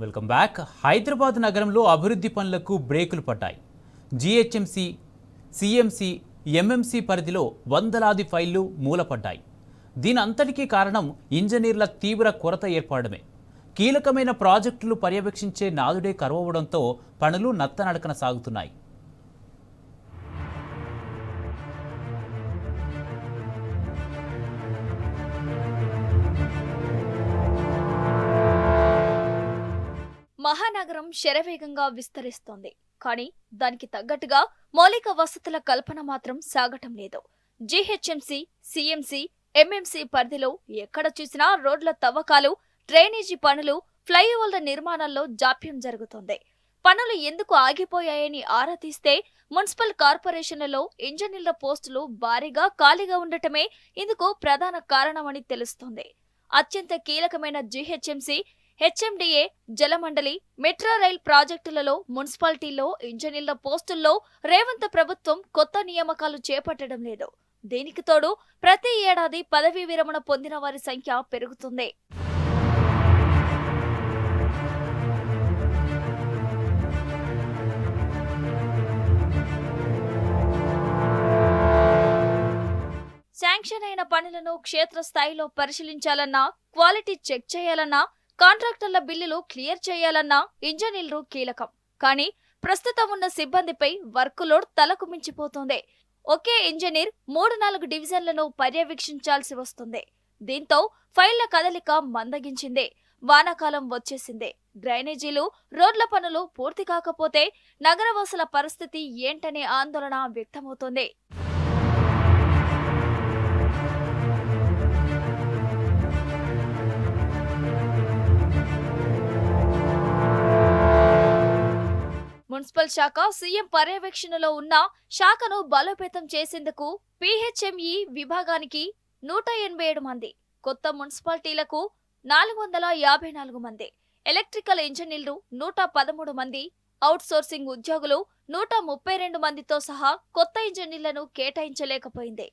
Welcome back. Hyderabad నగరంలో అభివృద్ధి పనులకు బ్రేకులు పడ్డాయి. జీహెచ్ఎంసీ, సిఎంసీ, ఎంఎంసీ పరిధిలో వందలాది ఫైళ్లు మూలపడ్డాయి. దీని అంతటికీ కారణం ఇంజనీర్ల తీవ్ర కొరత ఏర్పడమే. కీలకమైన ప్రాజెక్టులు పర్యవేక్షించే నాదుడే కరువవడంతో పనులు నత్తనడకన సాగుతున్నాయి. మహానగరం శరవేగంగా విస్తరిస్తోంది. కానీ దానికి తగ్గట్టుగా మౌలిక వసతుల కల్పన మాత్రం సాగటం లేదు. జీహెచ్ఎంసీ, సిఎంసీ, ఎంఎంసీ పరిధిలో ఎక్కడ చూసినా రోడ్ల తవ్వకాలు, డ్రైనేజీ పనులు, ఫ్లైఓవర్ల నిర్మాణాల్లో జాప్యం జరుగుతోంది. పనులు ఎందుకు ఆగిపోయాయని ఆరా తీస్తే మున్సిపల్ కార్పొరేషన్లలో ఇంజనీర్ల పోస్టులు భారీగా ఖాళీగా ఉండటమే ఇందుకు ప్రధాన కారణమని తెలుస్తోంది. అత్యంత కీలకమైన జీహెచ్ఎంసీ, హెచ్ఎండిఏ, జలమండలి, మెట్రో రైల్ ప్రాజెక్టులలో మున్సిపాలిటీల్లో ఇంజనీర్ల పోస్టుల్లో రేవంత్ ప్రభుత్వం కొత్త నియామకాలు చేపట్టడం లేదు. దీనికి తోడు ప్రతి ఏడాది పదవీ విరమణ పొందిన వారి సంఖ్య పెరుగుతుంది. శాంక్షన్ అయిన పనులను క్షేత్రస్థాయిలో పరిశీలించాలన్నా, క్వాలిటీ చెక్ చేయాలన్నా, కాంట్రాక్టర్ల బిల్లులు క్లియర్ చేయాలన్నా ఇంజనీర్లు కీలకం. కానీ ప్రస్తుతం ఉన్న సిబ్బందిపై వర్క్ లోడ్ తలకు మించిపోతోంది. ఒకే ఇంజనీర్ 3-4 డివిజన్లను పర్యవేక్షించాల్సి వస్తుంది. దీంతో ఫైళ్ల కదలిక మందగించింది. వానాకాలం వచ్చేసింది. డ్రైనేజీలు, రోడ్ల పనులు పూర్తి కాకపోతే నగరవాసుల పరిస్థితి ఏంటనే ఆందోళన వ్యక్తమవుతోంది. మున్సిపల్ శాఖ సీఎం పర్యవేక్షణలో ఉన్న శాఖను బలోపేతం చేసేందుకు పిహెచ్ఎంఈ విభాగానికి 187 మంది, కొత్త మున్సిపాలిటీలకు 454 మంది, ఎలక్ట్రికల్ ఇంజనీర్లు 113 మంది, అవుట్ సోర్సింగ్ ఉద్యోగులు 132 మందితో సహా కొత్త ఇంజనీర్లను కేటాయించలేకపోయింది.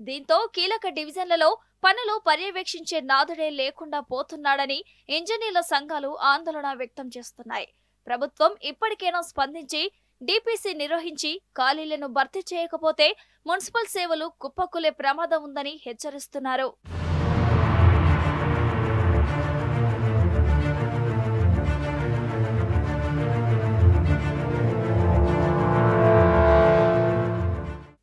దీంతో కీలక డివిజన్లలో పనులు పర్యవేక్షించే నాదుడే లేకుండా పోతున్నాడని ఇంజనీర్ల సంఘాలు ఆందోళన వ్యక్తం చేస్తున్నాయి. ప్రభుత్వం ఇప్పటికైనా స్పందించి డిపిసి నిర్వహించి ఖాళీలను భర్తీ చేయకపోతే మున్సిపల్ సేవలు కుప్పకూలే ప్రమాదం ఉందని హెచ్చరిస్తున్నారు.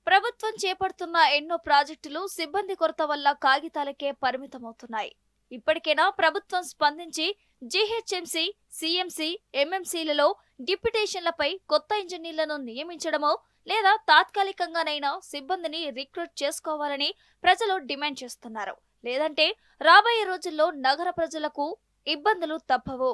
ప్రభుత్వం చేపడుతున్న ఎన్నో ప్రాజెక్టులు సిబ్బంది కొరత వల్ల కాగితాలకే పరిమితమవుతున్నాయి. ఇప్పటికైనా ప్రభుత్వం స్పందించి జీహెచ్ఎంసీ, సిఎంసీ, ఎంఎంసీలలో డిప్యుటేషన్లపై కొత్త ఇంజనీర్లను నియమించడమో లేదా తాత్కాలికంగానైనా సిబ్బందిని రిక్రూట్ చేసుకోవాలని ప్రజలు డిమాండ్ చేస్తున్నారు. లేదంటే రాబోయే రోజుల్లో నగర ప్రజలకు ఇబ్బందులు తప్పవు.